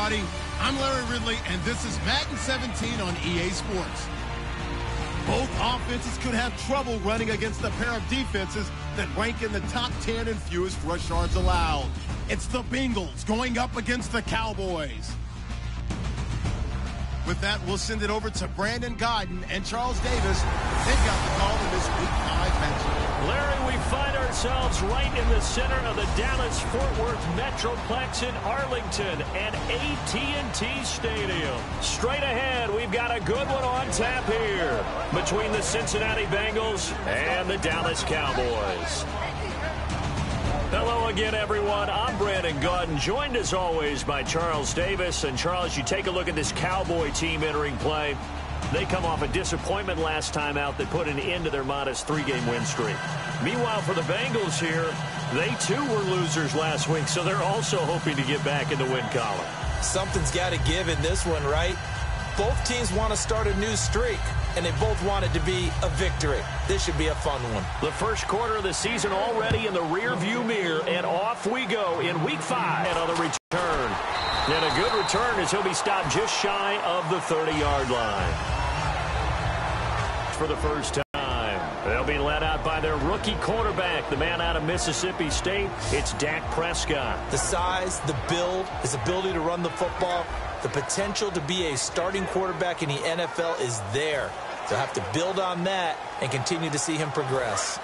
everybody. I'm Larry Ridley, and this is Madden 17 on EA Sports. Both offenses could have trouble running against a pair of defenses that rank in the top 10 in fewest rush yards allowed. It's the Bengals going up against the Cowboys. With that, we'll send it over to Brandon Godden and Charles Davis. They've got the call in this Week 5 matchup. Larry, we find ourselves right in the center of the Dallas-Fort Worth Metroplex in Arlington and AT&T Stadium. Straight ahead, we've got a good one on tap here between the Cincinnati Bengals and the Dallas Cowboys. Hello again, everyone. I'm Brandon Godden, joined as always by Charles Davis. And Charles, you take a look at this Cowboy team entering play. They come off a disappointment last time out that put an end to their modest 3-game win streak. Meanwhile, for the Bengals here, they too were losers last week, so they're also hoping to get back in the win column. Something's got to give in this one, right? Both teams want to start a new streak, and they both want it to be a victory. This should be a fun one. The first quarter of the season already in the rear-view mirror, and off we go in Week 5. Another return. And a good return as he'll be stopped just shy of the 30-yard line. For the first time, they'll be led out by their rookie quarterback, the man out of Mississippi State. It's Dak Prescott. The size, the build, his ability to run the football, the potential to be a starting quarterback in the NFL is there. They'll have to build on that and continue to see him progress.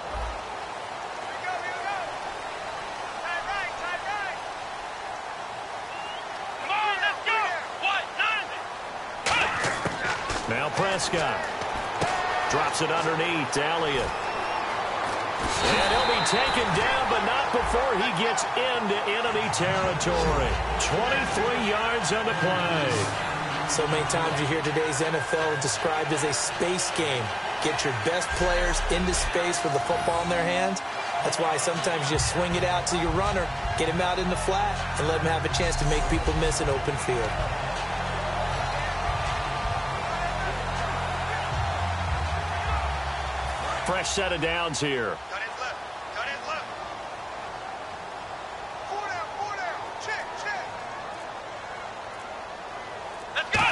Now Prescott drops it underneath to Elliott. And he'll be taken down, but not before he gets into enemy territory. 23 yards on the play. So many times you hear today's NFL described as a space game. Get your best players into space with the football in their hands. That's why sometimes you swing it out to your runner, get him out in the flat, and let him have a chance to make people miss an open field. Fresh set of downs here. Cut it left. Cut it left. Four down. Check. Let's go.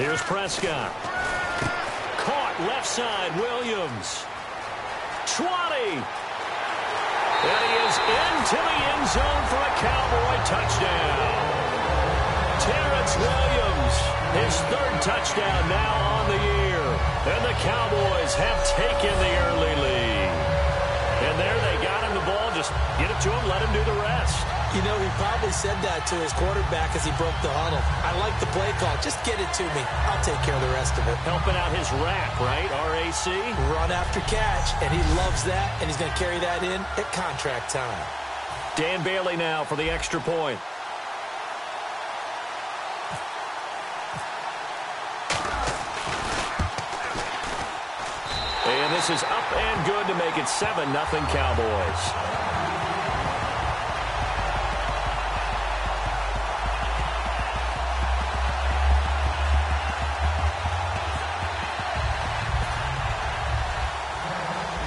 Here's Prescott. Caught left side, Williams. 20. And he is into the end zone for a Cowboy touchdown. Terrence Williams, his third touchdown now on the year. And the Cowboys have taken the early lead. And there they got him the ball. Just get it to him, let him do the rest. You know, he probably said that to his quarterback as he broke the huddle. I like the play call. Just get it to me. I'll take care of the rest of it. Helping out his rack, right? RAC? Run after catch, and he loves that, and he's going to carry that in at contract time. Dan Bailey now for the extra point. And this is up and good to make it 7-0 Cowboys.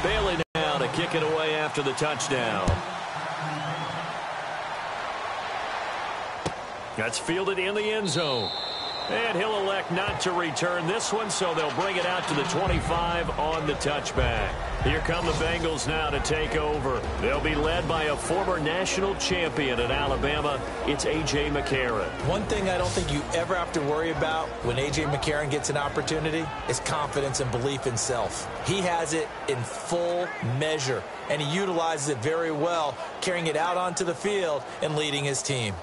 Bailey now to kick it away after the touchdown. That's fielded in the end zone. And he'll elect not to return this one, so they'll bring it out to the 25 on the touchback. Here come the Bengals now to take over. They'll be led by a former national champion at Alabama. It's A.J. McCarron. One thing I don't think you ever have to worry about when A.J. McCarron gets an opportunity is confidence and belief in self. He has it in full measure, and he utilizes it very well, carrying it out onto the field and leading his team.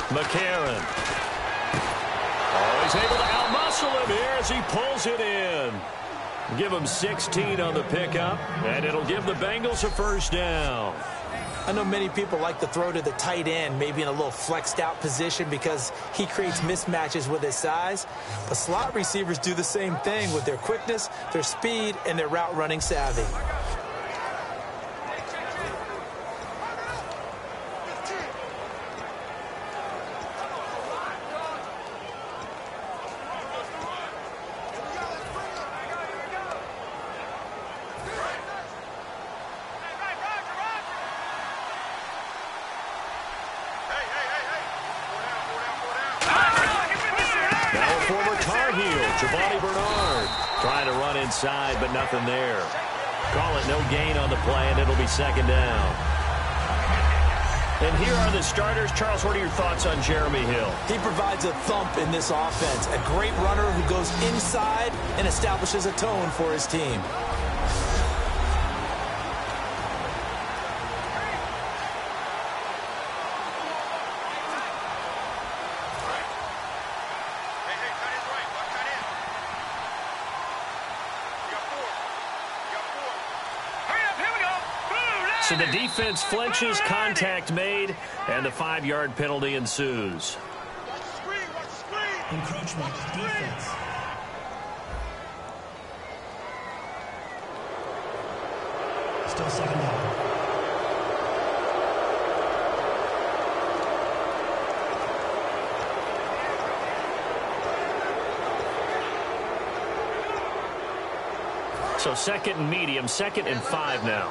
McCarron. Oh, he's able to outmuscle him here as he pulls it in. Give him 16 on the pickup, and it'll give the Bengals a first down. I know many people like to throw to the tight end, maybe in a little flexed out position because he creates mismatches with his size. But slot receivers do the same thing with their quickness, their speed, and their route running savvy. heel. Giovanni Bernard trying to run inside, but nothing there. Call it no gain on the play, and it'll be second down. And here are the starters. Charles, what are your thoughts on Jeremy Hill? He provides a thump in this offense. A great runner who goes inside and establishes a tone for his team. So the defense flinches, contact made, and the 5-yard penalty ensues. Encroachment, defense. Still second down. So second and medium, second and 5 now.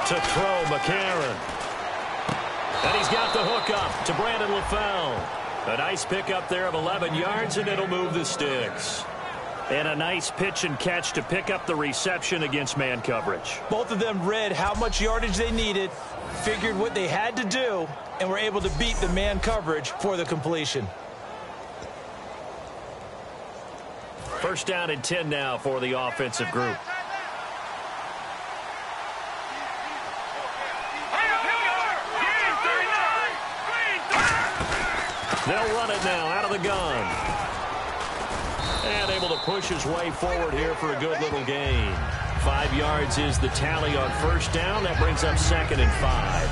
To throw, McCarron. And he's got the hook up to Brandon LaFell. A nice pickup there of 11 yards, and it'll move the sticks. And a nice pitch and catch to pick up the reception against man coverage. Both of them read how much yardage they needed, figured what they had to do, and were able to beat the man coverage for the completion. First down and 10 now for the offensive group. They'll run it now out of the gun. And able to push his way forward here for a good little gain. 5 yards is the tally on first down. That brings up second and 5.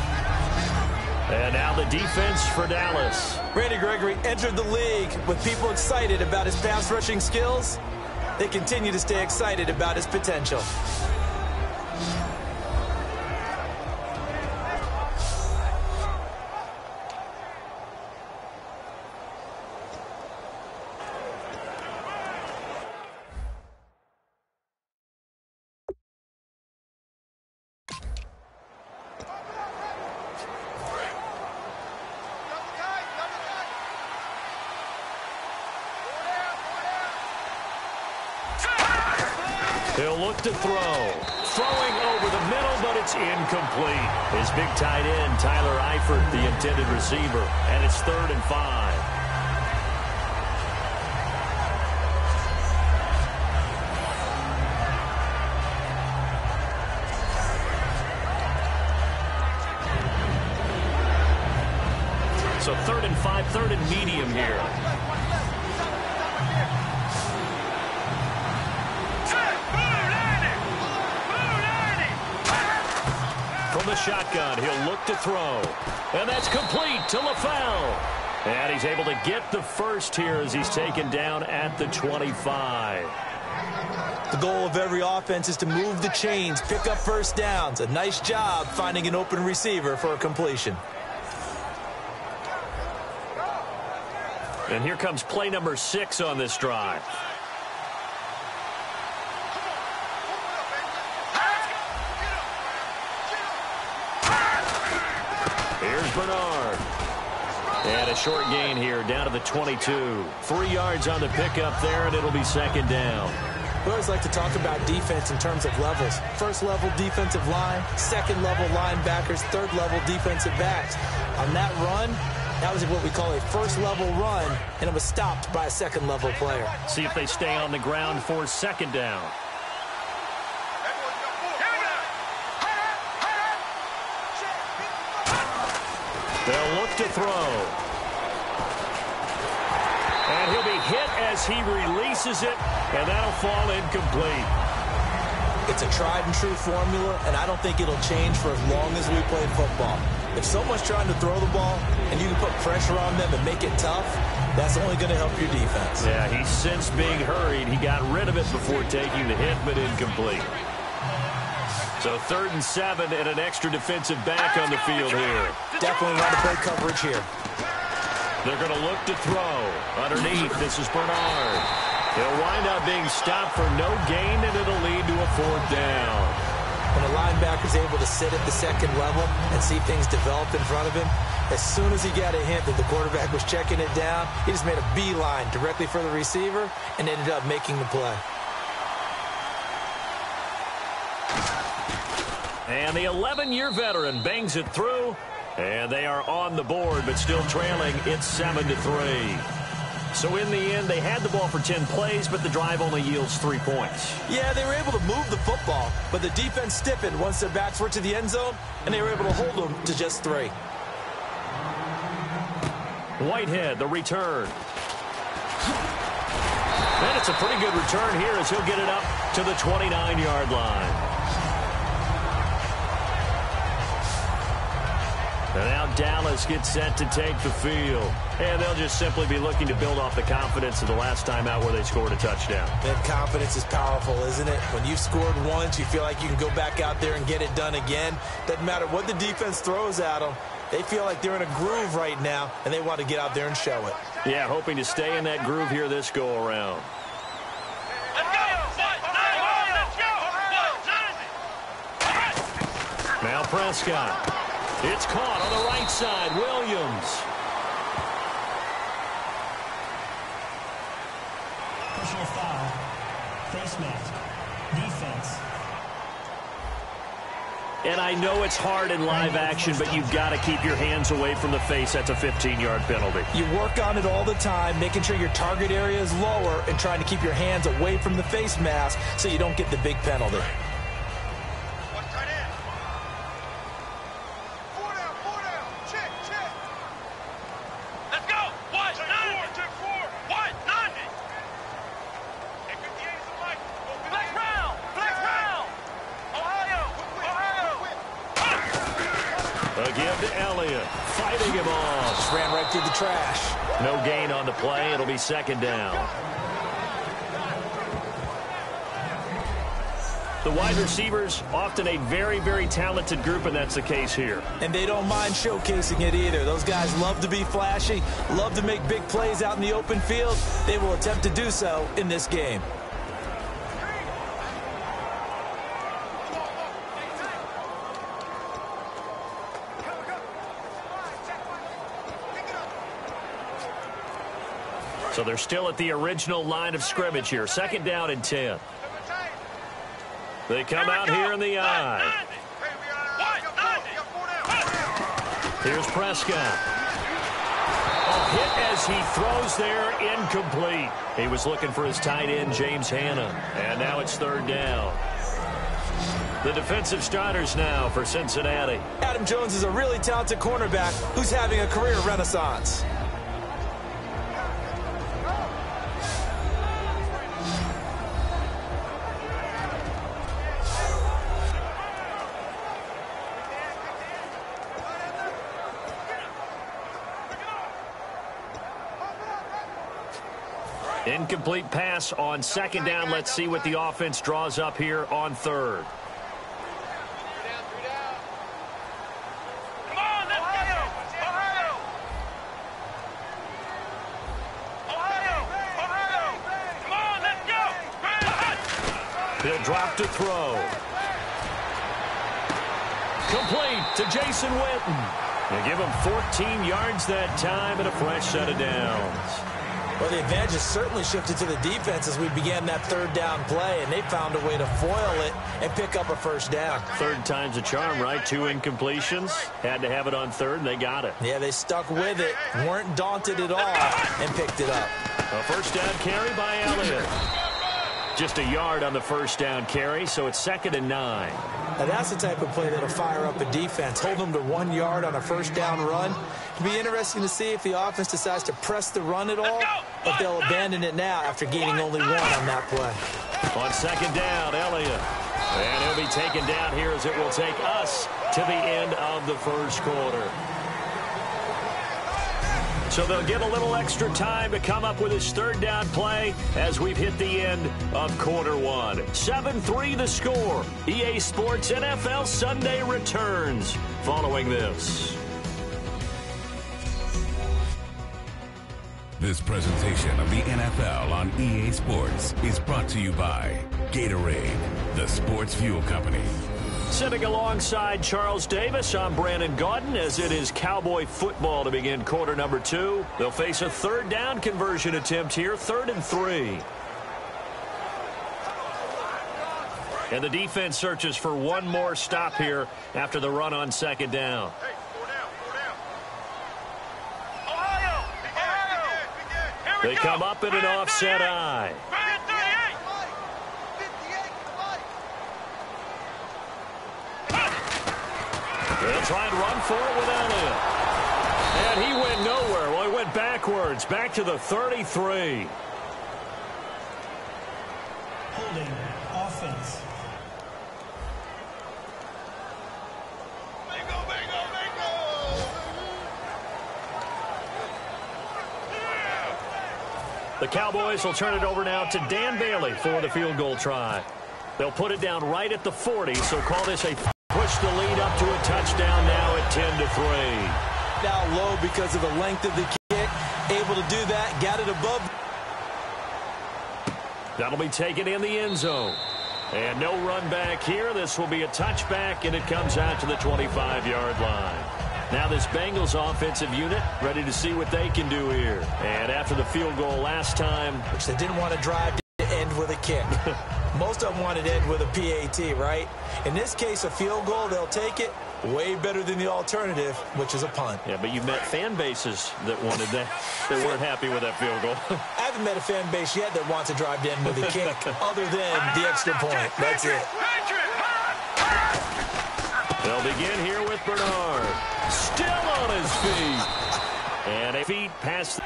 And now the defense for Dallas. Randy Gregory entered the league with people excited about his pass rushing skills. They continue to stay excited about his potential. He'll look to throw. Throwing over the middle, but it's incomplete. His big tight end, Tyler Eifert, the intended receiver. And it's 3rd and 5. So 3rd and 5, 3rd and medium here. From the shotgun, he'll look to throw. And that's complete to LaFell. And he's able to get the first here as he's taken down at the 25. The goal of every offense is to move the chains, pick up first downs. A nice job finding an open receiver for a completion. And here comes play number 6 on this drive. Here's Bernard. And a short gain here down to the 22. 3 yards on the pickup there, and it'll be second down. We always like to talk about defense in terms of levels. First level defensive line, second level linebackers, third level defensive backs. On that run, that was what we call a first level run, and it was stopped by a second level player. See if they stay on the ground for second down. They'll look to throw. And he'll be hit as he releases it, and that'll fall incomplete. It's a tried and true formula, and I don't think it'll change for as long as we play football. If someone's trying to throw the ball and you can put pressure on them and make it tough, that's only going to help your defense. Yeah, he's since being hurried. He got rid of it before taking the hit, but incomplete. So 3rd and 7 and an extra defensive back on the field here. Definitely want to play coverage here. They're going to look to throw. Underneath, this is Bernard. He'll wind up being stopped for no gain, and it'll lead to a 4th down. When a linebacker is able to sit at the second level and see things develop in front of him, as soon as he got a hint that the quarterback was checking it down, he just made a beeline directly for the receiver and ended up making the play. And the 11-year veteran bangs it through, and they are on the board, but still trailing. It's 7-3. So in the end, they had the ball for 10 plays, but the drive only yields 3 points. Yeah, they were able to move the football, but the defense stiffened once their backs were to the end zone, and they were able to hold them to just 3. Whitehead, the return. And it's a pretty good return here as he'll get it up to the 29-yard line. And now Dallas gets set to take the field. And they'll just simply be looking to build off the confidence of the last time out where they scored a touchdown. And confidence is powerful, isn't it? When you've scored once, you feel like you can go back out there and get it done again. Doesn't matter what the defense throws at them. They feel like they're in a groove right now, and they want to get out there and show it. Yeah, hoping to stay in that groove here this go-around. Now Prescott. It's caught on the right side. Williams. Personal foul. Face mask. Defense. And I know it's hard in live action, but you've got to keep your hands away from the face. That's a 15-yard penalty. You work on it all the time, making sure your target area is lower and trying to keep your hands away from the face mask so you don't get the big penalty. Ran right through the trash. No gain on the play. It'll be second down. The wide receivers, often a very, very talented group, and that's the case here. And they don't mind showcasing it either. Those guys love to be flashy, love to make big plays out in the open field. They will attempt to do so in this game. So they're still at the original line of scrimmage here. Second down and 10. They come out here in the eye. Here's Prescott. A hit as he throws there, incomplete. He was looking for his tight end, James Hanna. And now it's third down. The defensive starters now for Cincinnati. Adam Jones is a really talented cornerback who's having a career renaissance. Incomplete pass on second down. Let's see what the offense draws up here on third. Come on, let's go! Ohio! Come on, let's go! He'll drop to throw. Complete to Jason Witten. They give him 14 yards that time and a fresh set of downs. Well, the advantage has certainly shifted to the defense as we began that third down play, and they found a way to foil it and pick up a first down. Third time's a charm, right? 2 incompletions. Had to have it on third, and they got it. Yeah, they stuck with it, weren't daunted at all, and picked it up. A first down carry by Elliott. Just a yard on the first down carry, so it's 2nd and 9. Now that's the type of play that'll fire up a defense. Hold them to 1 yard on a first down run. It'll be interesting to see if the offense decides to press the run at all, or if they'll abandon it now after gaining only 1 on that play. On second down, Elliott. And he'll be taken down here as it will take us to the end of the first quarter. So they'll get a little extra time to come up with his third down play as we've hit the end of quarter 1. 7-3 the score. EA Sports NFL Sunday returns following this. This presentation of the NFL on EA Sports is brought to you by Gatorade, the sports fuel company. Sitting alongside Charles Davis, I'm Brandon Gaudin, as it is Cowboy football to begin quarter number 2. They'll face a third down conversion attempt here, 3rd and 3. And the defense searches for one more stop here after the run on 2nd down. They come up in an offset eye. They'll try and run for it with Elliott. And he went nowhere. Well, he went backwards, back to the 33. Holding offense. The Cowboys will turn it over now to Dan Bailey for the field goal try. They'll put it down right at the 40, so call this a push the lead up to a touchdown now at 10-3. Now low because of the length of the kick. Able to do that, got it above. That'll be taken in the end zone. And no run back here. This will be a touchback, and it comes out to the 25-yard line. Now this Bengals offensive unit ready to see what they can do here. And after the field goal last time, which they didn't want to drive to end with a kick. Most of them wanted to end with a PAT, right? In this case, a field goal, they'll take it. Way better than the alternative, which is a punt. Yeah, but you've met fan bases that wanted that. They weren't happy with that field goal. I haven't met a fan base yet that wants to drive to end with a kick other than the extra point. That's it. They'll begin here with Bernard. Still on his feet. And a feet past.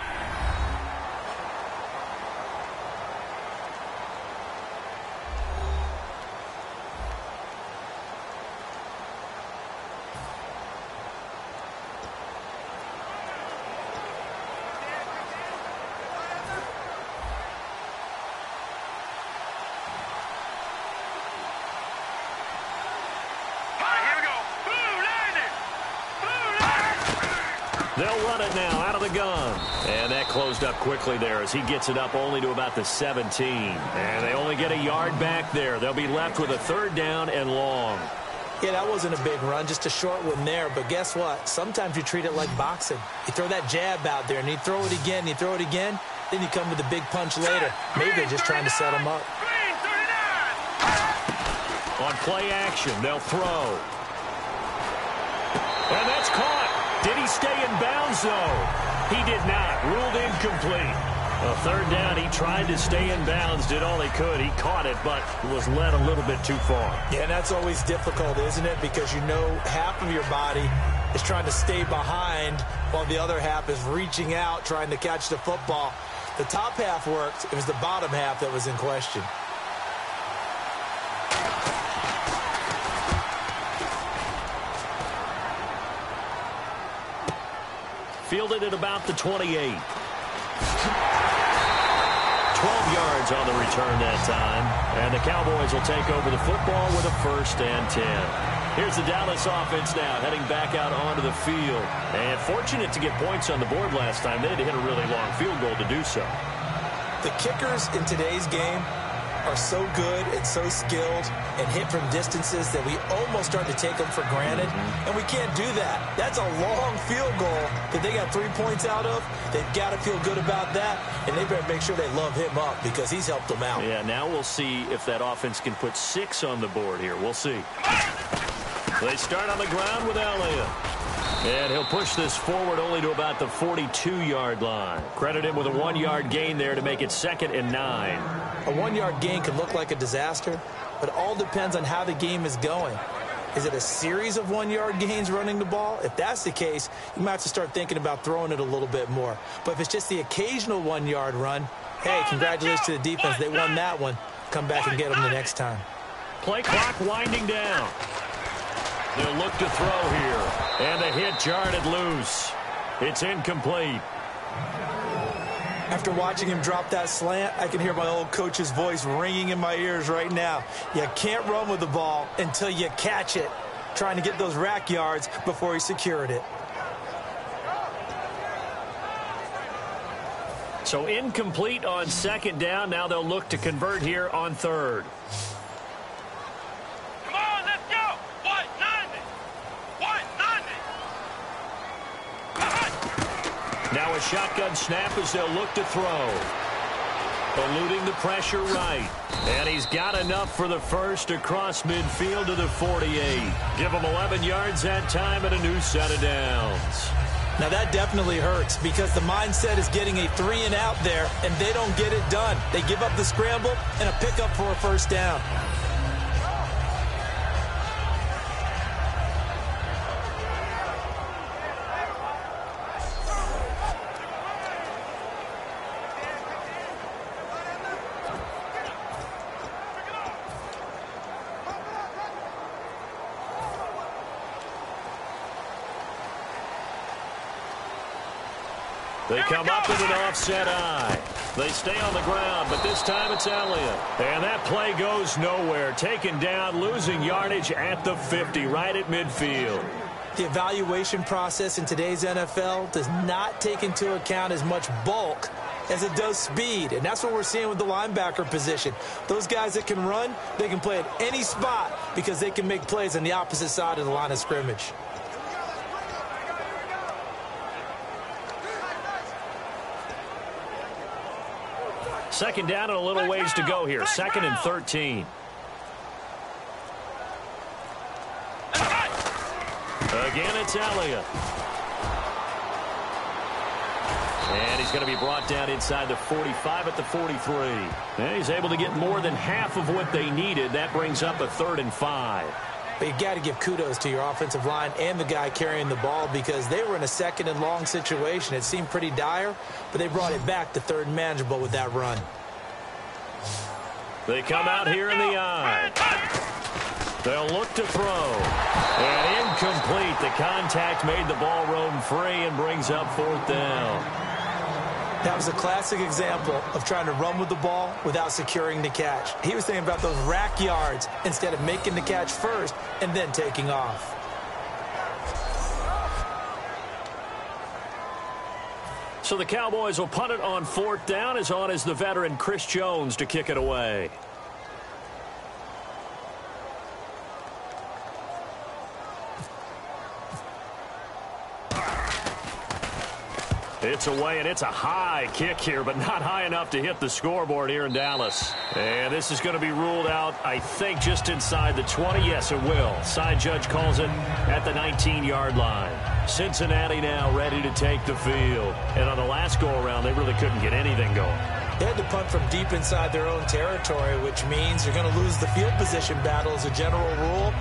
They'll run it now out of the gun. And that closed up quickly there as he gets it up only to about the 17. And they only get a yard back there. They'll be left with a 3rd down and long. Yeah, that wasn't a big run, just a short one there. But guess what? Sometimes you treat it like boxing. You throw that jab out there, and you throw it again, and you throw it again. Then you come with a big punch later. Maybe they're just trying to set them up. On play action, they'll throw. And that's caught. Did he stay in bounds, though? He did not. Ruled incomplete. A 3rd down, he tried to stay in bounds, did all he could. He caught it, but was led a little bit too far. Yeah, and that's always difficult, isn't it? Because you know half of your body is trying to stay behind while the other half is reaching out, trying to catch the football. The top half worked. It was the bottom half that was in question. Fielded at about the 28. 12 yards on the return that time. And the Cowboys will take over the football with a 1st and 10. Here's the Dallas offense now heading back out onto the field. And fortunate to get points on the board last time. They had to hit a really long field goal to do so. The kickers in today's game are so good and so skilled and hit from distances that we almost start to take them for granted, and we can't do that. That's a long field goal that they got 3 points out of. They've got to feel good about that, and they better make sure they love him up because he's helped them out. Yeah, now we'll see if that offense can put 6 on the board here. We'll see. They start on the ground with Elliott. And he'll push this forward only to about the 42-yard line. Credit him with a 1-yard gain there to make it 2nd and 9. A 1-yard gain can look like a disaster, but it all depends on how the game is going. Is it a series of 1-yard gains running the ball? If that's the case, you might have to start thinking about throwing it a little bit more. But if it's just the occasional 1-yard run, hey, congratulations to the defense. They won that one. Come back and get them the next time. Play clock winding down. They'll look to throw here. And the hit jarred it loose. It's incomplete. After watching him drop that slant, I can hear my old coach's voice ringing in my ears right now. You can't run with the ball until you catch it. Trying to get those rack yards before he secured it. So incomplete on 2nd down. Now they'll look to convert here on 3rd. Come on, let's go. Now a shotgun snap as they'll look to throw. Eluding the pressure right. And he's got enough for the first across midfield to the 48. Give him 11 yards that time and a new set of downs. Now that definitely hurts because the mindset is getting a 3-and-out there, and they don't get it done. They give up the scramble and a pickup for a first down. They come up with an offset eye. They stay on the ground, but this time it's Elliott. And that play goes nowhere. Taken down, losing yardage at the 50, right at midfield. The evaluation process in today's NFL does not take into account as much bulk as it does speed, and that's what we're seeing with the linebacker position. Those guys that can run, they can play at any spot because they can make plays on the opposite side of the line of scrimmage. Second down and a little ways to go here. Second and 13. Again, it's Elliott. And he's going to be brought down inside the 45 at the 43. And he's able to get more than half of what they needed. That brings up a 3rd and 5. But you got to give kudos to your offensive line and the guy carrying the ball because they were in a 2nd and long situation. It seemed pretty dire, but they brought it back to 3rd and manageable with that run. They come out here in the eye. They'll look to throw. And incomplete. The contact made the ball roam free and brings up 4th down. That was a classic example of trying to run with the ball without securing the catch. He was thinking about those rack yards instead of making the catch first and then taking off. So the Cowboys will punt it on 4th down. As on is the veteran Chris Jones to kick it away. It's away, and it's a high kick here, but not high enough to hit the scoreboard here in Dallas. And this is going to be ruled out, I think, just inside the 20. Yes, it will. Side judge calls it at the 19-yard line. Cincinnati now ready to take the field. And on the last go-around, they really couldn't get anything going. They had to punt from deep inside their own territory, which means you're going to lose the field position battle as a general rule.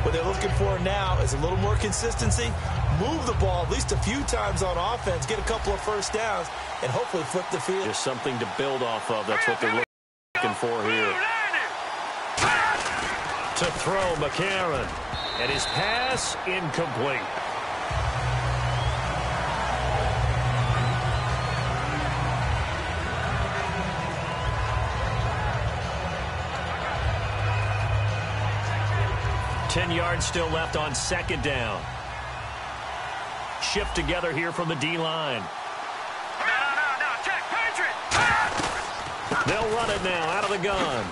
What they're looking for now is a little more consistency, move the ball at least a few times on offense, get a couple of first downs, and hopefully flip the field. Just something to build off of. That's what they're looking for here. To throw, McCarron. And his pass incomplete. Ten yards still left on 2nd down. Shift together here from the D-line. They'll run it now out of the gun.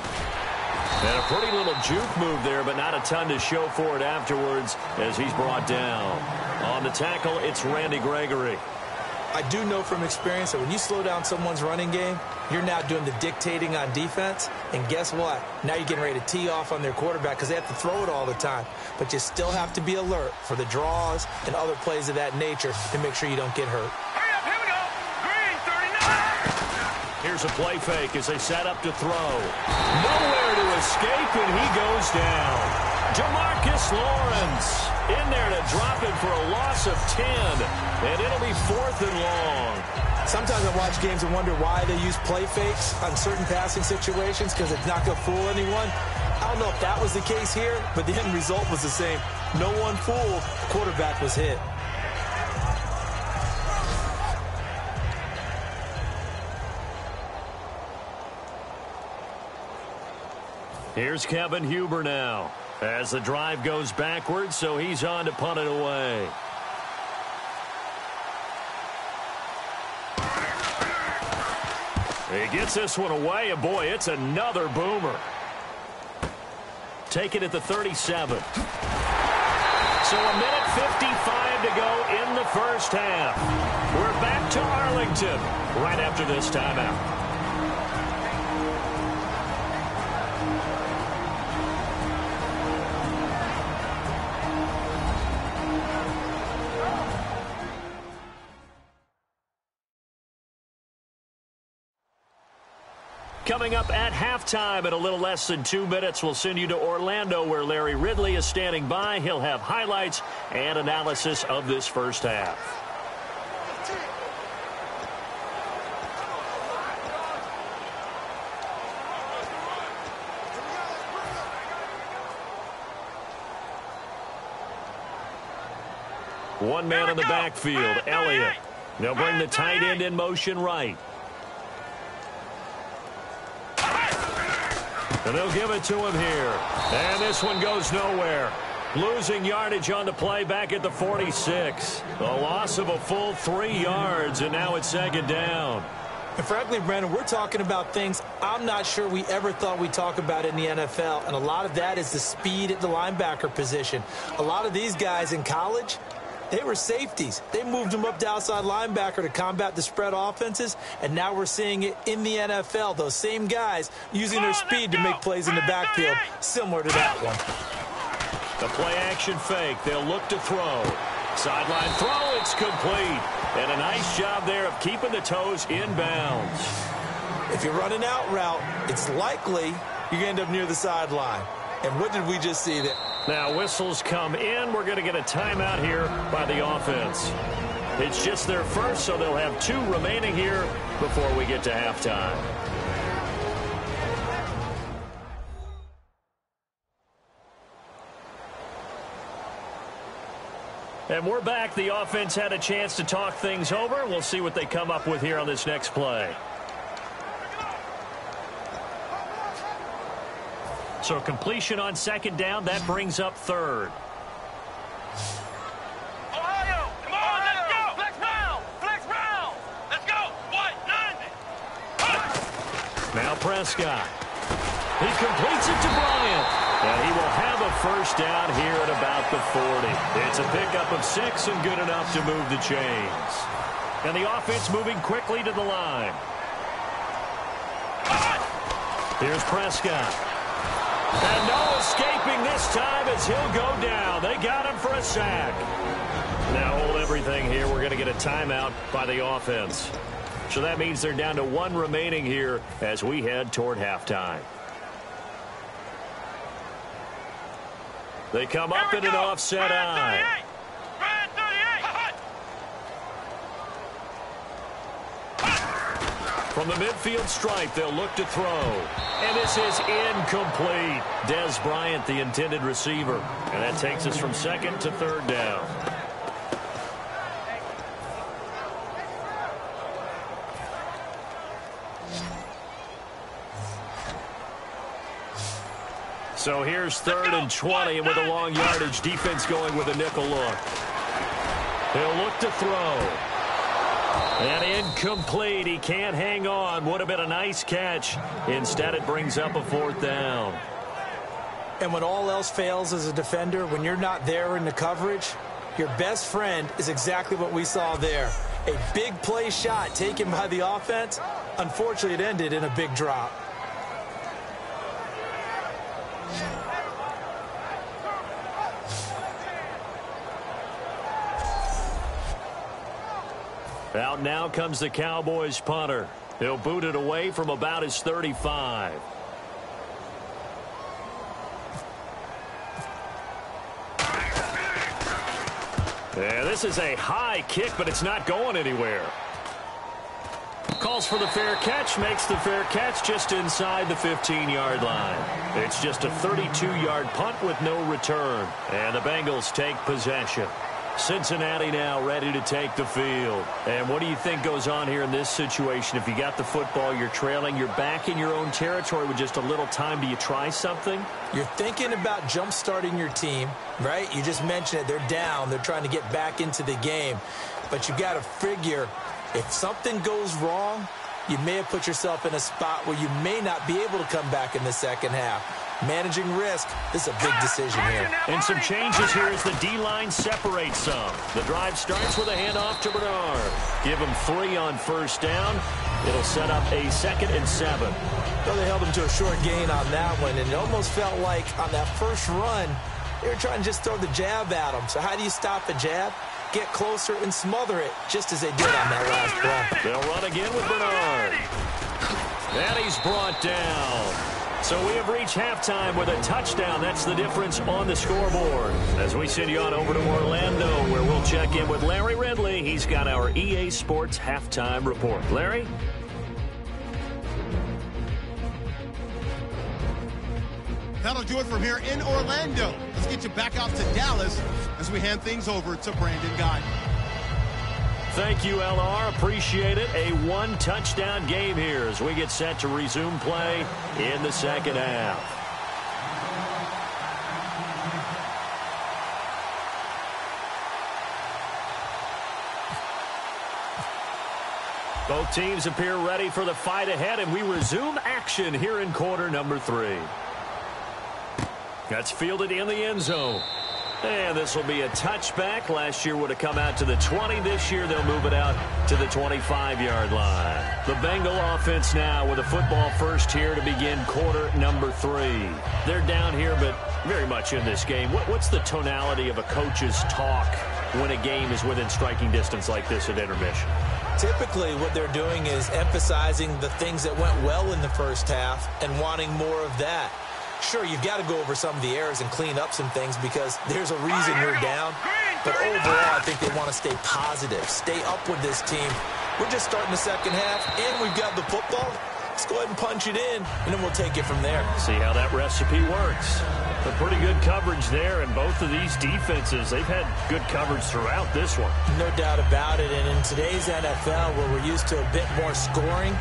And a pretty little juke move there, but not a ton to show for it afterwards as he's brought down. On the tackle, it's Randy Gregory. I do know from experience that when you slow down someone's running game, you're now doing the dictating on defense. And guess what? Now you're getting ready to tee off on their quarterback because they have to throw it all the time. But you still have to be alert for the draws and other plays of that nature to make sure you don't get hurt. Hurry up, here we go. Green, 39. Here's a play fake as they set up to throw. Nowhere to escape, and he goes down. Jamarcus Lawrence in there to drop him for a loss of 10. And it'll be 4th and long. Sometimes I watch games and wonder why they use play fakes on certain passing situations because it's not going to fool anyone. I don't know if that was the case here, but the end result was the same. No one fooled. The quarterback was hit. Here's Kevin Huber now as the drive goes backwards, so he's on to punt it away. He gets this one away, and boy, it's another boomer. Take it at the 37. So a minute 55 to go in the first half. We're back to Arlington right after this timeout. Coming up at halftime in a little less than 2 minutes, we'll send you to Orlando where Larry Ridley is standing by. He'll have highlights and analysis of this first half. One man in the backfield, Elliott. They'll bring the tight end in motion right. And they'll give it to him here. And this one goes nowhere. Losing yardage on the play back at the 46. A loss of a full 3 yards, and now it's second down. And frankly, Brandon, we're talking about things I'm not sure we ever thought we'd talk about in the NFL. And a lot of that is the speed at the linebacker position. A lot of these guys in college, they were safeties. They moved them up to outside linebacker to combat the spread offenses, and now we're seeing it in the NFL. Those same guys using their speed to make plays in the backfield, similar to that one. The play-action fake. They'll look to throw. Sideline throw. It's complete. And a nice job there of keeping the toes in bounds. If you're running out route, it's likely you're going to end up near the sideline. And what did we just see there? Now whistles come in. We're going to get a timeout here by the offense. It's just their first, so they'll have 2 remaining here before we get to halftime. And we're back. The offense had a chance to talk things over. We'll see what they come up with here on this next play. So completion on second down, that brings up third. Ohio, come on, let's go. Flex round. Let's go. White, 90. Now Prescott. He completes it to Bryant. And he will have a first down here at about the 40. It's a pickup of 6 and good enough to move the chains. And the offense moving quickly to the line. Here's Prescott. And no escaping this time as he'll go down. They got him for a sack. Now hold everything here. We're going to get a timeout by the offense. So that means they're down to 1 remaining here as we head toward halftime. They come up in an offset eye. From the midfield stripe, they'll look to throw. And this is incomplete. Des Bryant, the intended receiver. And that takes us from second to third down. So here's 3rd and 20, and with a long yardage, defense going with a nickel look. He'll look to throw. And incomplete. He can't hang on. Would have been a nice catch. Instead, it brings up a 4th down. And when all else fails as a defender, when you're not there in the coverage, your best friend is exactly what we saw there. A big play shot taken by the offense. Unfortunately, it ended in a big drop. Out now comes the Cowboys punter. He'll boot it away from about his 35. Yeah, this is a high kick, but it's not going anywhere. Calls for the fair catch, makes the fair catch just inside the 15-yard line. It's just a 32-yard punt with no return. And the Bengals take possession. Cincinnati now ready to take the field. And what do you think goes on here in this situation? If you got the football, you're trailing, you're back in your own territory with just a little time. Do you try something? You're thinking about jump-starting your team, right? You just mentioned it. They're down. They're trying to get back into the game. But you got to figure if something goes wrong, you may have put yourself in a spot where you may not be able to come back in the second half. managing risk. This is a big decision here. And some changes here as the D-line separates some. The drive starts with a handoff to Bernard. Give him 3 on first down. It'll set up a 2nd and 7. Well, they held him to a short gain on that one, and it almost felt like on that first run, they were trying to just throw the jab at him. So how do you stop a jab? Get closer and smother it, just as they did on that last play. They'll run again with Bernard. And he's brought down. So we have reached halftime with a touchdown. That's the difference on the scoreboard. As we send you on over to Orlando, where we'll check in with Larry Ridley. He's got our EA Sports halftime report. Larry? That'll do it from here in Orlando. Let's get you back out to Dallas as we hand things over to Brandon Guy. Thank you, LR. Appreciate it. A 1-touchdown game here as we get set to resume play in the second half. Both teams appear ready for the fight ahead, and we resume action here in quarter number 3. That's fielded in the end zone. And this will be a touchback. Last year would have come out to the 20. This year they'll move it out to the 25-yard line. The Bengal offense now with a football first here to begin quarter number 3. They're down here, but very much in this game. What's the tonality of a coach's talk when a game is within striking distance like this at intermission? Typically, what they're doing is emphasizing the things that went well in the first half and wanting more of that. Sure, you've got to go over some of the errors and clean up some things because there's a reason you're down. But overall, I think they want to stay positive, stay up with this team. We're just starting the second half, and we've got the football. Let's go ahead and punch it in, and then we'll take it from there. See how that recipe works. A pretty good coverage there, and both of these defenses, they've had good coverage throughout this one. No doubt about it, and in today's NFL, where we're used to a bit more scoring,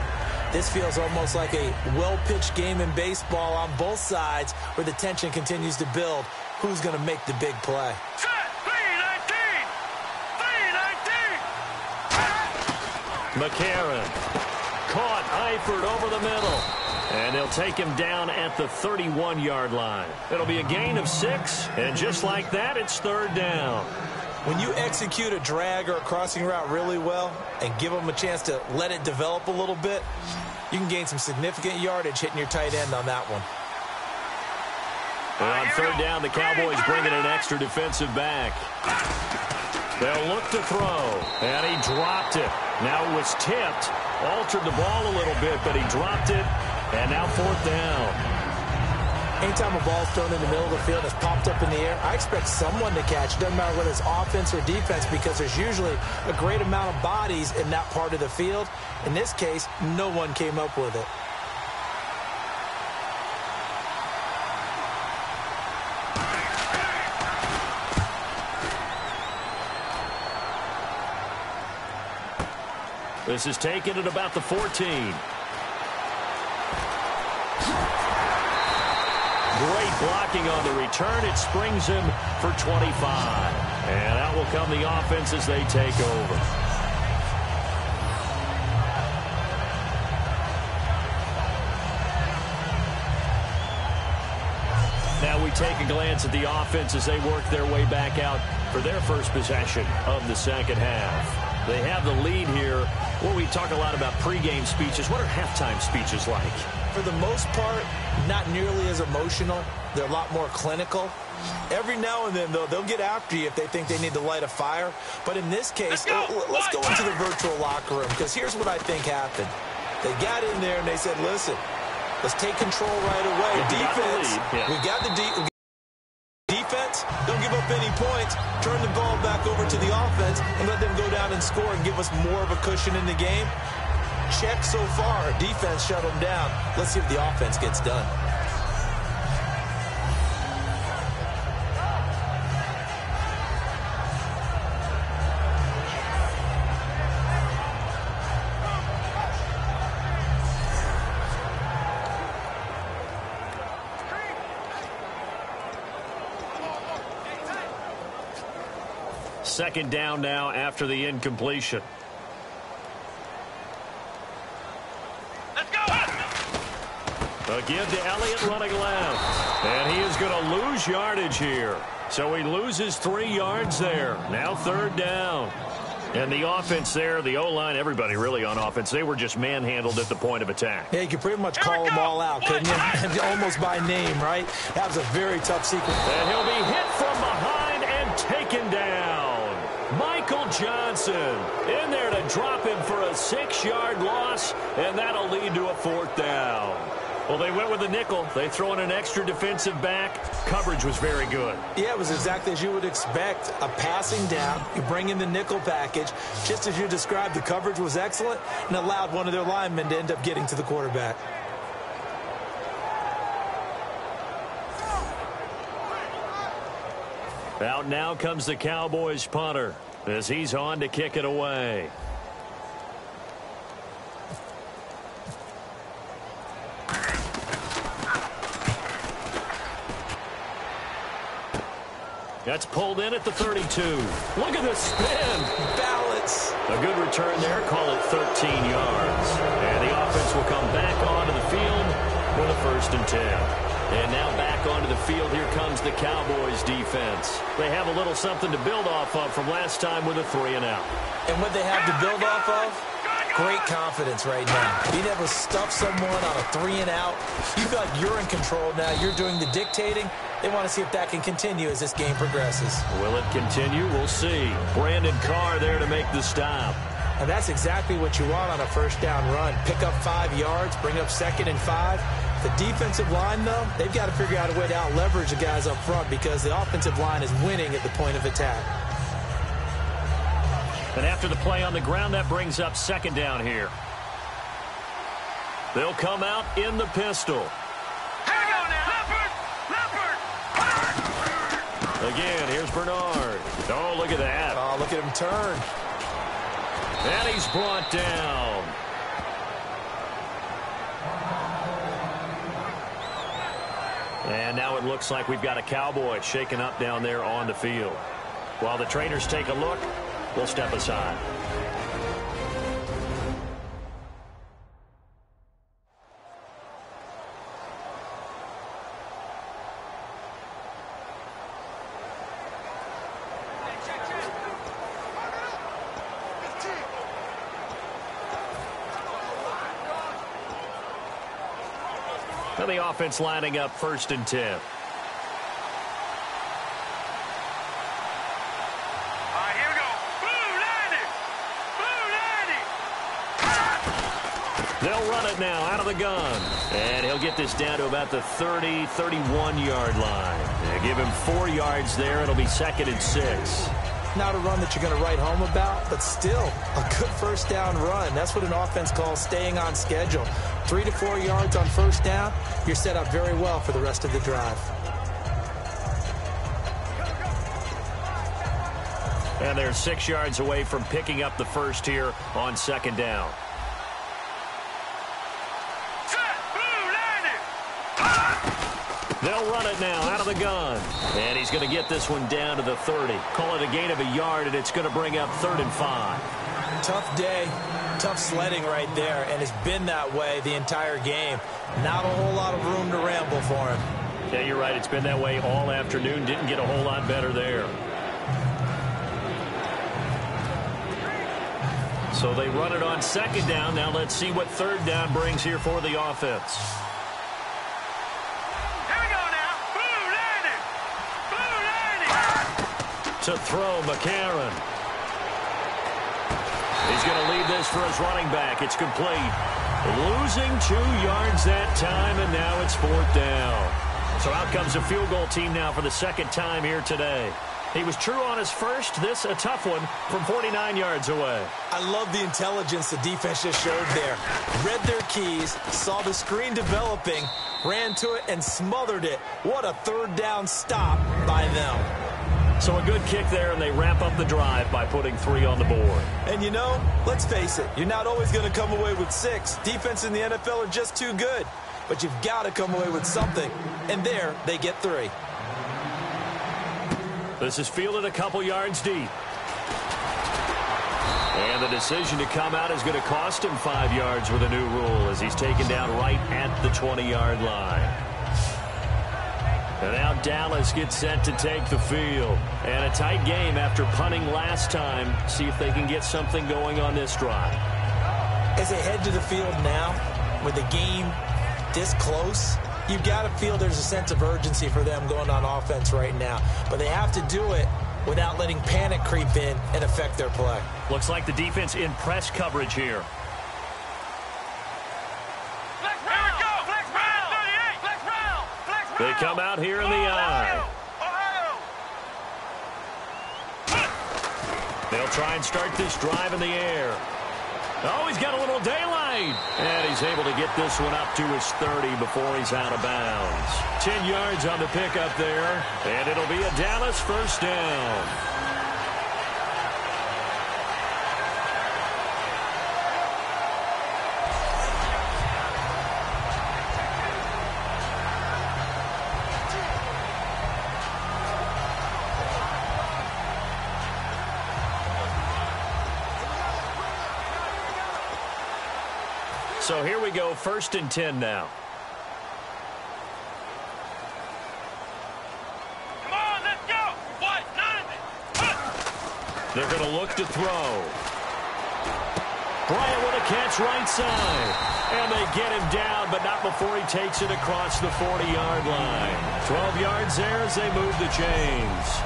this feels almost like a well-pitched game in baseball on both sides where the tension continues to build. Who's going to make the big play? Set, 3-19! 3-19! McCarron caught Eifert over the middle. And they'll take him down at the 31-yard line. It'll be a gain of 6, and just like that, it's 3rd down. When you execute a drag or a crossing route really well and give them a chance to let it develop a little bit, you can gain some significant yardage hitting your tight end on that one. And on 3rd down, the Cowboys bringing an extra defensive back. They'll look to throw, and he dropped it. Now it was tipped, altered the ball a little bit, but he dropped it, and now 4th down. Anytime a ball's thrown in the middle of the field that's popped up in the air, I expect someone to catch. It doesn't matter whether it's offense or defense because there's usually a great amount of bodies in that part of the field. In this case, no one came up with it. This is taken at about the 14. Great blocking on the return. It springs him for 25. And out will come the offense as they take over. Now we take a glance at the offense as they work their way back out for their first possession of the second half. They have the lead here. Well, we talk a lot about pregame speeches. What are halftime speeches like? For the most part, not nearly as emotional. They're a lot more clinical. Every now and then, though, they'll get after you if they think they need to light a fire. But in this case, let's go into the virtual locker room, because here's what I think happened. They got in there and they said, listen, let's take control right away. Defense, we got the defense, don't give up any points. Turn the ball back over to the offense and let them go down and score and give us more of a cushion in the game. Check so far. Defense shut them down. Let's see if the offense gets done. Second down now after the incompletion. A give to Elliott running left. And he is going to lose yardage here. So he loses 3 yards there. Now 3rd down. And the offense there, the O-line, everybody really on offense, they were just manhandled at the point of attack. Yeah, you could pretty much call them all out, couldn't you? Almost by name, right? That was a very tough sequence. And he'll be hit from behind and taken down. Michael Johnson in there to drop him for a 6-yard loss, and that'll lead to a 4th down. Well, they went with the nickel. They throw in an extra defensive back. Coverage was very good. Yeah, it was exactly as you would expect. A passing down. You bring in the nickel package. Just as you described, the coverage was excellent and allowed one of their linemen to end up getting to the quarterback. Out now comes the Cowboys punter as he's on to kick it away. That's pulled in at the 32. Look at the spin. Balance. A good return there. Call it 13 yards. And the offense will come back onto the field with a 1st and 10. And now back onto the field. Here comes the Cowboys defense. They have a little something to build off of from last time with a 3-and-out. And what they have to build off of? Great confidence right now. Being able to stuff someone on a 3-and-out. You feel like you're in control now. You're doing the dictating. They want to see if that can continue as this game progresses. Will it continue? We'll see. Brandon Carr there to make the stop. And that's exactly what you want on a 1st down run. Pick up 5 yards, bring up 2nd and 5. The defensive line, though, they've got to figure out a way to out-leverage the guys up front because the offensive line is winning at the point of attack. And after the play on the ground, that brings up 2nd down here. They'll come out in the pistol. Again, here's Bernard. Oh, look at that. Oh, look at him turn. And he's brought down. And now it looks like we've got a Cowboy shaken up down there on the field. While the trainers take a look, we'll step aside. And the offense lining up 1st and 10. All right, here we go. Blue 90. Blue 90. They'll run it now out of the gun. And he'll get this down to about the 30, 31-yard line. They give him 4 yards there. It'll be 2nd and 6. Not a run that you're going to write home about, but still a good 1st down run. That's what an offense calls staying on schedule. 3 to 4 yards on 1st down, you're set up very well for the rest of the drive. And they're 6 yards away from picking up the 1st here on 2nd down. They'll run it now out of the gun. And he's going to get this one down to the 30. Call it a gain of a yard, and it's going to bring up 3rd and 5. Tough day, tough sledding right there, and it's been that way the entire game. Not a whole lot of room to ramble for him. Yeah, you're right. It's been that way all afternoon. Didn't get a whole lot better there. So they run it on 2nd down. Now let's see what 3rd down brings here for the offense. To throw, McCarron. He's going to leave this for his running back. It's complete. Losing 2 yards that time, and now it's 4th down. So out comes a field goal team now for the 2nd time here today. He was true on his first. This a tough one from 49 yards away. I love the intelligence the defense just showed there. Read their keys, saw the screen developing, ran to it, and smothered it. What a 3rd down stop by them. So a good kick there, and they wrap up the drive by putting 3 on the board. And you know, let's face it, you're not always going to come away with 6. Defense in the NFL are just too good. But you've got to come away with something. And there, they get 3. This is fielded a couple yards deep. And the decision to come out is going to cost him 5 yards with a new rule as he's taken down right at the 20-yard line. And now Dallas gets set to take the field. And a tight game after punting last time. See if they can get something going on this drive. As they head to the field now, with the game this close, you've got to feel there's a sense of urgency for them going on offense right now. But they have to do it without letting panic creep in and affect their play. Looks like the defense in press coverage here. They come out here in the eye. They'll try and start this drive in the air. Oh, he's got a little daylight. And he's able to get this one up to his 30 before he's out of bounds. 10 yards on the pickup there. And it'll be a Dallas first down. So here we go, 1st and 10 now. Come on, let's go. What? They're going to look to throw. Bryant with a catch right side. And they get him down, but not before he takes it across the 40-yard line. 12 yards there as they move the chains.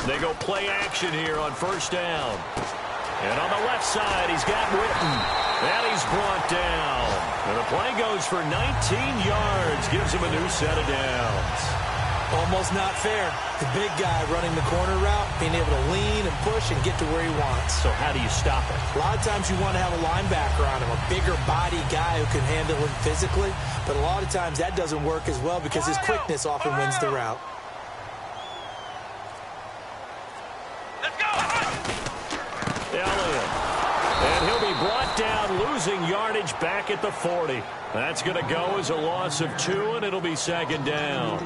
They go play action here on 1st down. And on the left side, he's got Witten. And he's brought down. And the play goes for 19 yards. Gives him a new set of downs. Almost not fair. The big guy running the corner route, being able to lean and push and get to where he wants. So how do you stop it? A lot of times you want to have a linebacker on him, a bigger body guy who can handle him physically. But a lot of times that doesn't work as well because his quickness often wins the route. And he'll be brought down, losing yardage back at the 40. That's going to go as a loss of 2, and it'll be 2nd down.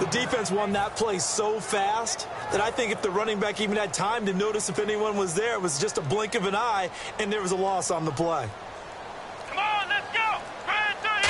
The defense won that play so fast that I think if the running back even had time to notice if anyone was there, it was just a blink of an eye, and there was a loss on the play. Come on, let's go.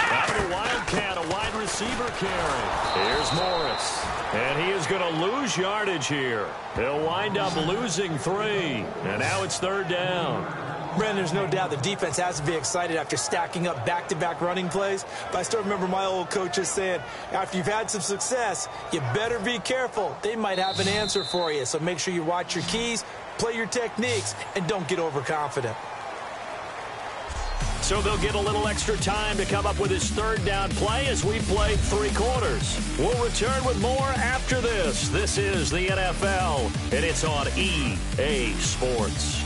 Out of the Wildcat, a wide receiver carry. Here's Morris. And he is going to lose yardage here. He'll wind up losing 3. And now it's 3rd down. Brandon, there's no doubt the defense has to be excited after stacking up back-to-back running plays. But I still remember my old coaches saying, after you've had some success, you better be careful. They might have an answer for you. So make sure you watch your keys, play your techniques, and don't get overconfident. So they'll get a little extra time to come up with his 3rd down play as we play 3 quarters. We'll return with more after this. This is the NFL, and it's on EA Sports.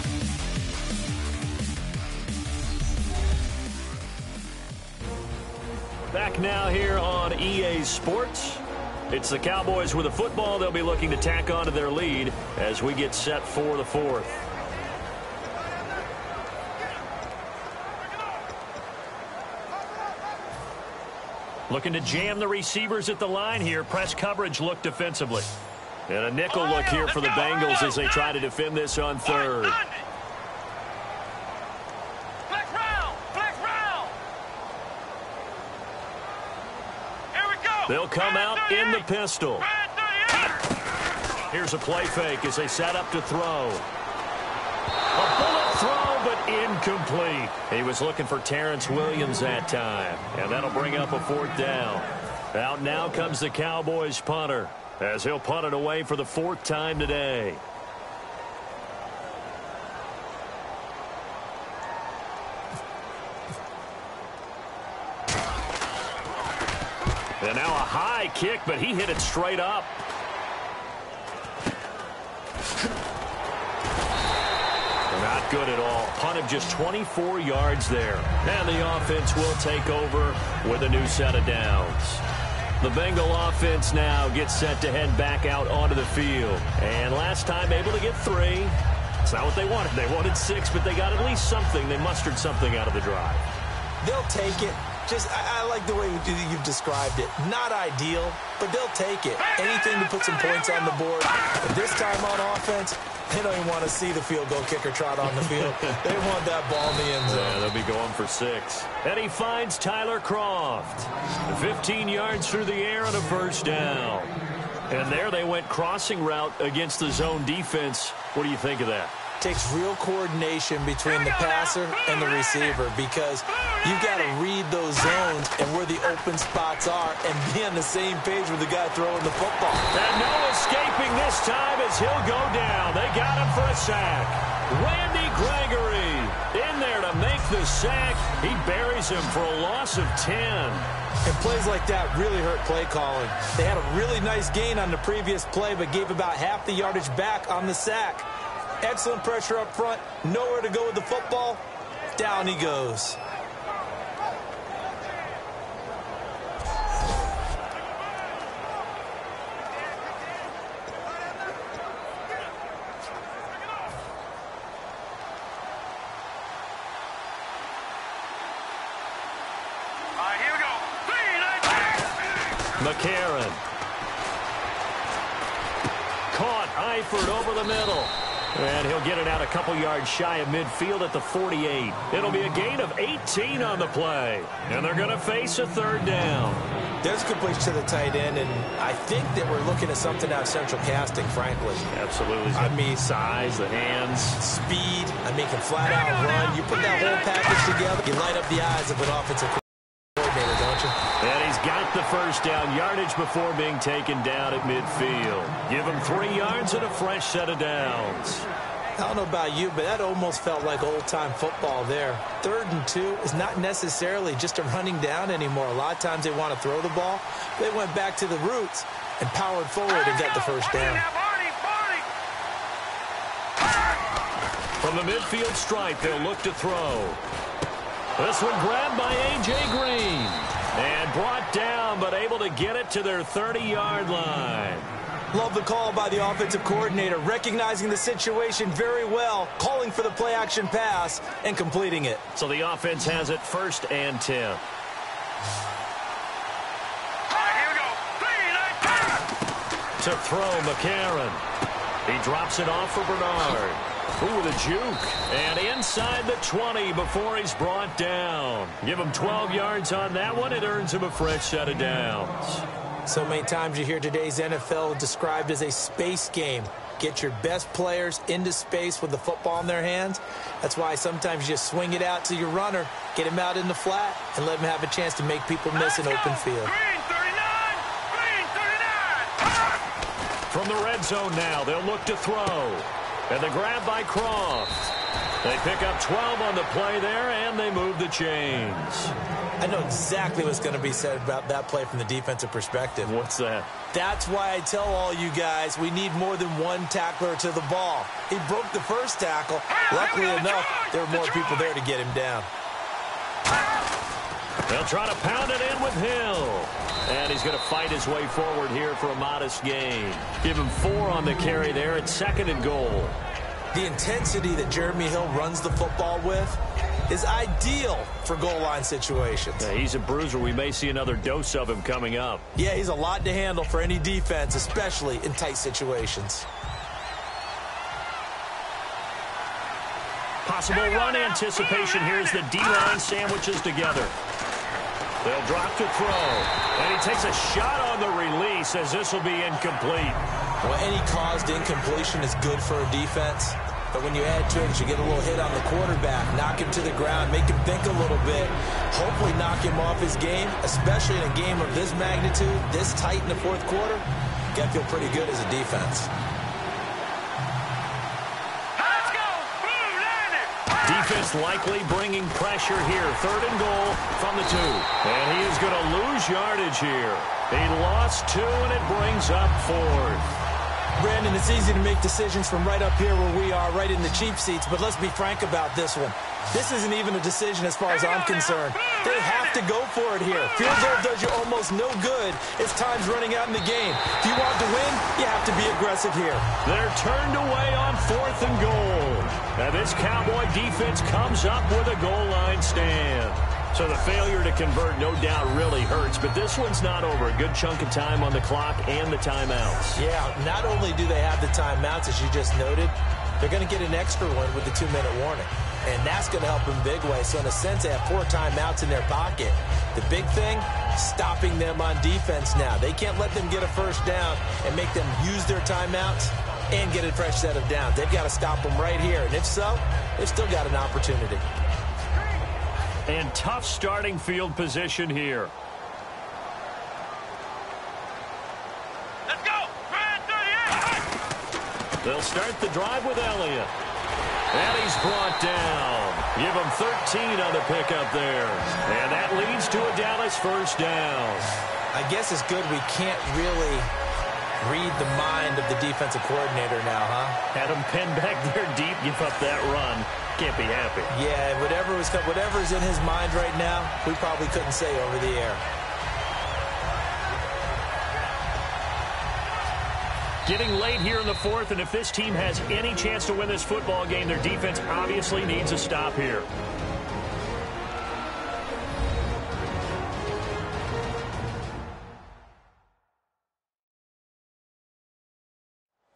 Back now here on EA Sports. It's the Cowboys with the football. They'll be looking to tack on to their lead as we get set for the 4th. Looking to jam the receivers at the line here. Press coverage look defensively. And a nickel look here for the Bengals as they try to defend this on 3rd. They'll come out in the pistol. Here's a play fake as they set up to throw. A bullet throw, but incomplete. He was looking for Terrence Williams that time. And that'll bring up a 4th down. Out now comes the Cowboys punter as he'll punt it away for the 4th time today. And now a high kick, but he hit it straight up. Not good at all. Punt of just 24 yards there. And the offense will take over with a new set of downs. The Bengal offense now gets set to head back out onto the field. And last time able to get 3. It's not what they wanted. They wanted 6, but they got at least something. They mustered something out of the drive. They'll take it. I like the way you've described it. Not ideal, but they'll take it. Anything to put some points on the board. But this time on offense, they don't even want to see the field goal kicker trot on the field. They want that ball in the end zone. Yeah, they'll be going for 6. And he finds Tyler Croft. 15 yards through the air on a first down. And there they went crossing route against the zone defense. What do you think of that? Takes real coordination between the passer and the receiver because you've got to read those zones and where the open spots are and be on the same page with the guy throwing the football. And no escaping this time as he'll go down. They got him for a sack. Randy Gregory in there to make the sack. He buries him for a loss of 10. And plays like that really hurt play calling. They had a really nice gain on the previous play but gave about half the yardage back on the sack. Excellent pressure up front. Nowhere to go with the football. Down he goes. All right, here we go. McCarron. Caught Eifert over the middle. And he'll get it out a couple yards shy of midfield at the 48. It'll be a gain of 18 on the play. And they're going to face a third down. There's a completion to the tight end, and I think that we're looking at something out of central casting, frankly. Absolutely. I mean, size, the hands. Speed. I mean, can flat out run. You put that whole package together, you light up the eyes of an offensive coordinator, don't you? And he's got the first down yardage before being taken down at midfield. Give him 3 yards and a fresh set of downs. I don't know about you, but that almost felt like old-time football there. 3rd and 2 is not necessarily just a running down anymore. A lot of times they want to throw the ball. They went back to the roots and powered forward and got the first down. From the midfield stripe, they'll look to throw. This one grabbed by A.J. Green. And brought down, but able to get it to their 30-yard line. Love the call by the offensive coordinator, recognizing the situation very well, calling for the play-action pass, and completing it. So the offense has it 1st and 10. All right, here we go. 3, To throw, McCarron. He drops it off for Bernard. Ooh, with a juke. And inside the 20 before he's brought down. Give him 12 yards on that one. It earns him a fresh set of downs. So many times you hear today's NFL described as a space game. Get your best players into space with the football in their hands. That's why sometimes you just swing it out to your runner, get him out in the flat, and let him have a chance to make people miss an open field. Green 39. Green 39. From the red zone now, they'll look to throw. And the grab by Croft. They pick up 12 on the play there, and they move the chains. I know exactly what's going to be said about that play from the defensive perspective. What's that? That's why I tell all you guys we need more than one tackler to the ball. He broke the first tackle. Luckily enough, there were more people there to get him down. They'll try to pound it in with Hill. And he's going to fight his way forward here for a modest gain. Give him 4 on the carry there at 2nd and goal. The intensity that Jeremy Hill runs the football with is ideal for goal line situations. Yeah, he's a bruiser. We may see another dose of him coming up. Yeah, he's a lot to handle for any defense, especially in tight situations. Possible run anticipation here as the D-line sandwiches together. They'll drop to throw. And he takes a shot on the release as this will be incomplete. Well, any caused incompletion is good for a defense. But when you add to it, you get a little hit on the quarterback, knock him to the ground, make him think a little bit, hopefully knock him off his game, especially in a game of this magnitude, this tight in the 4th quarter. You got to feel pretty good as a defense. Let's go. Boom, landed. Defense likely bringing pressure here. 3rd and goal from the 2. And he is going to lose yardage here. He lost 2, and it brings up 4th. Brandon, it's easy to make decisions from right up here where we are, right in the cheap seats, but let's be frank about this one. This isn't even a decision as far as I'm concerned. They have to go for it here. Field goal does you almost no good as time's running out in the game. If you want to win, you have to be aggressive here. They're turned away on 4th and goal. Now this Cowboy defense comes up with a goal line stand. So the failure to convert no doubt really hurts, but this one's not over. A good chunk of time on the clock and the timeouts. Yeah, not only do they have the timeouts, as you just noted, they're going to get an extra one with the 2-minute warning. And that's going to help in a big way. So in a sense, they have 4 timeouts in their pocket. The big thing, stopping them on defense now. They can't let them get a first down and make them use their timeouts and get a fresh set of downs. They've got to stop them right here. And if so, they've still got an opportunity. And tough starting field position here. Let's go! Grand 38! They'll start the drive with Elliott. And he's brought down. Give him 13 on the pickup there. And that leads to a Dallas first down. I guess it's good we can't really read the mind of the defensive coordinator now, huh? Had him pinned back there deep, give up that run. Can't be happy. Yeah, whatever's in his mind right now, we probably couldn't say over the air. Getting late here in the 4th, and if this team has any chance to win this football game, their defense obviously needs a stop here.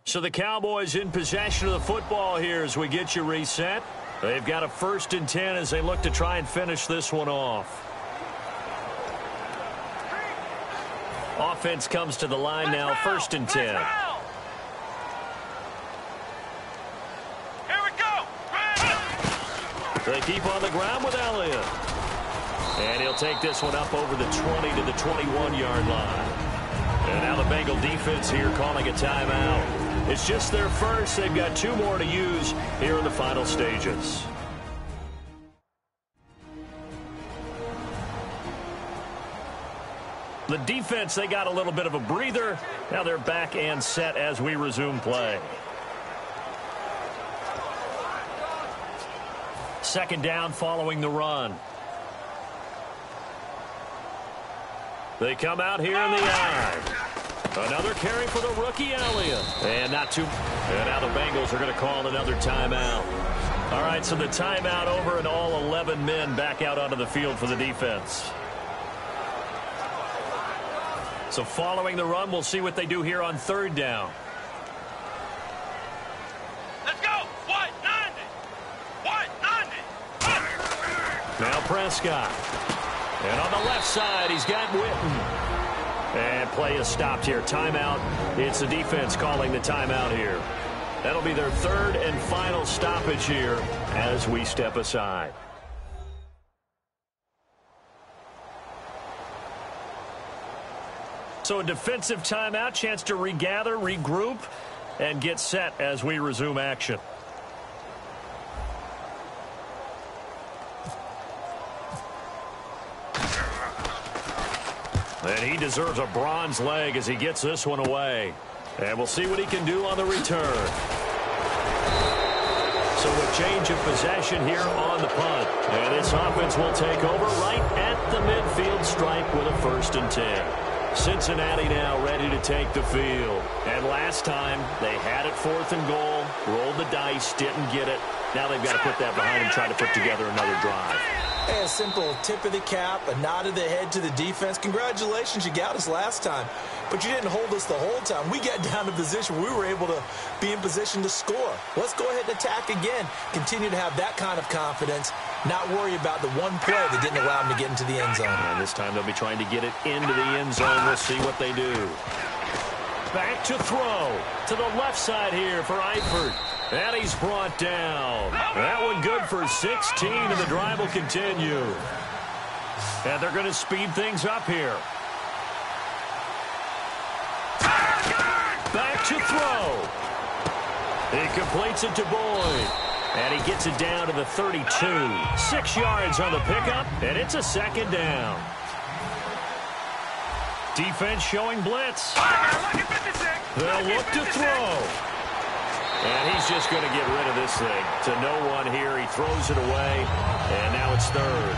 So the Cowboys in possession of the football here as we get you reset. They've got a 1st and 10 as they look to try and finish this one off. Offense comes to the line now, 1st and 10. Here we go! They keep on the ground with Elliott. And he'll take this one up over the 20 to the 21-yard line. And now the Bengal defense here calling a timeout. It's just their first. They've got 2 more to use here in the final stages. The defense, they got a little bit of a breather. Now they're back and set as we resume play. 2nd down following the run. They come out here in the eye. Another carry for the rookie Elliott. And not too. And now the Bengals are going to call another timeout. All right, so the timeout over and all 11 men back out onto the field for the defense. So following the run, we'll see what they do here on 3rd down. Let's go! White 90! White 90! Now Prescott. And on the left side, he's got Witten. And play is stopped here. Timeout. It's the defense calling the timeout here. That'll be their 3rd and final stoppage here as we step aside. So a defensive timeout, chance to regather, regroup, and get set as we resume action. And he deserves a bronze leg as he gets this one away. And we'll see what he can do on the return. So a change of possession here on the punt. And this offense will take over right at the midfield stripe with a 1st and 10. Cincinnati now ready to take the field. And last time they had it 4th and goal, rolled the dice, didn't get it. Now they've got to put that behind them, try to put together another drive. Hey, a simple tip of the cap, a nod of the head to the defense. Congratulations, you got us last time. But you didn't hold us the whole time. We got down to position where we were able to be in position to score. Let's go ahead and attack again. Continue to have that kind of confidence. Not worry about the one play that didn't allow them to get into the end zone. And this time they'll be trying to get it into the end zone. We'll see what they do. Back to throw to the left side here for Eifert. And he's brought down. That one good for 16, and the drive will continue. And they're going to speed things up here. Back to throw. He completes it to Boyd. And he gets it down to the 32. 6 yards on the pickup, and it's a 2nd down. Defense showing blitz. Lucky 56! They'll look to throw. And he's just going to get rid of this thing. To no one here. He throws it away. And now it's third.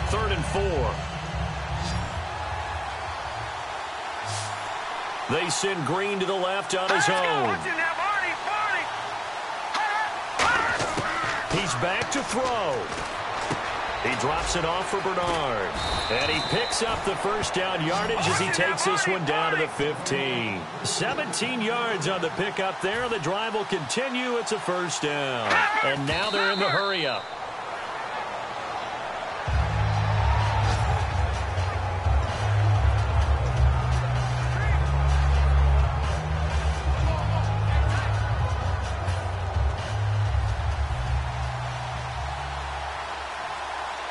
Third and 4. They send Green to the left on his own. He's back to throw. He drops it off for Bernard. And he picks up the first down yardage as he takes this one down to the 15. 17 yards on the pickup there. The drive will continue. It's a first down. And now they're in the hurry-up.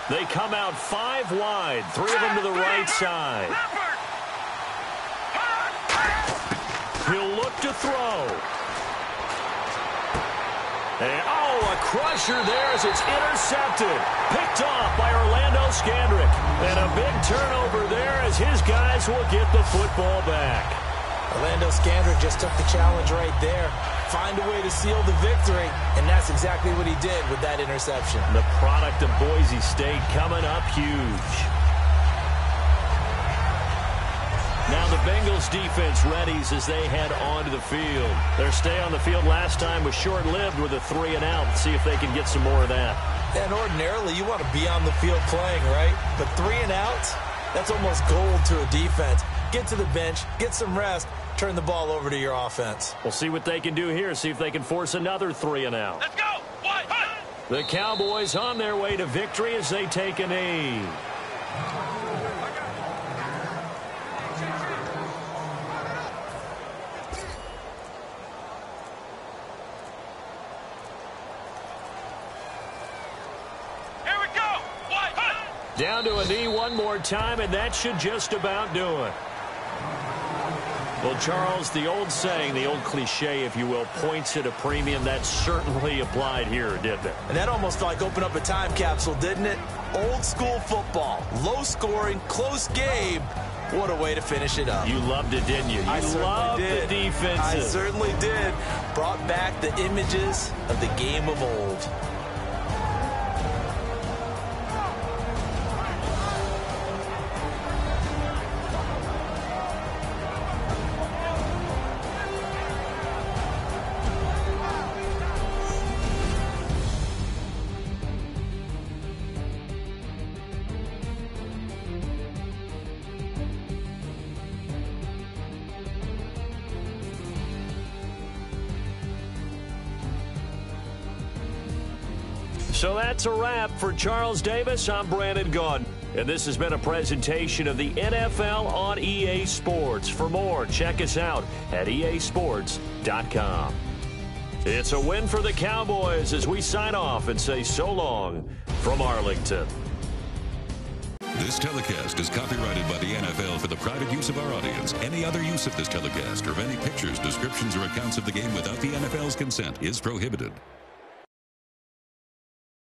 They come out 5 wide, 3 of them to the right side. He'll look to throw. And, a crusher there as it's intercepted. Picked off by Orlando Scandrick. And a big turnover there as his guys will get the football back. Orlando Scandrick just took the challenge right there. Find a way to seal the victory, and that's exactly what he did with that interception. The product of Boise State coming up huge. Now the Bengals defense readies as they head onto the field. Their stay on the field last time was short-lived with a 3-and-out. See if they can get some more of that. And ordinarily, you want to be on the field playing, right? But 3-and-outs, that's almost gold to a defense. Get to the bench, get some rest, turn the ball over to your offense. We'll see what they can do here, see if they can force another 3-and-out. Let's go! The Cowboys on their way to victory as they take a knee. Here we go! Down to a knee one more time, and that should just about do it. Well, Charles, the old saying, the old cliche, if you will, points at a premium, that certainly applied here, didn't it? And that almost like opened up a time capsule, didn't it? Old school football, low scoring, close game. What a way to finish it up. You loved it, didn't you? I loved did. The defenses. I certainly did. Brought back the images of the game of old. So that's a wrap for Charles Davis. I'm Brandon Gaudin. And this has been a presentation of the NFL on EA Sports. For more, check us out at easports.com. It's a win for the Cowboys as we sign off and say so long from Arlington. This telecast is copyrighted by the NFL for the private use of our audience. Any other use of this telecast or of any pictures, descriptions, or accounts of the game without the NFL's consent is prohibited.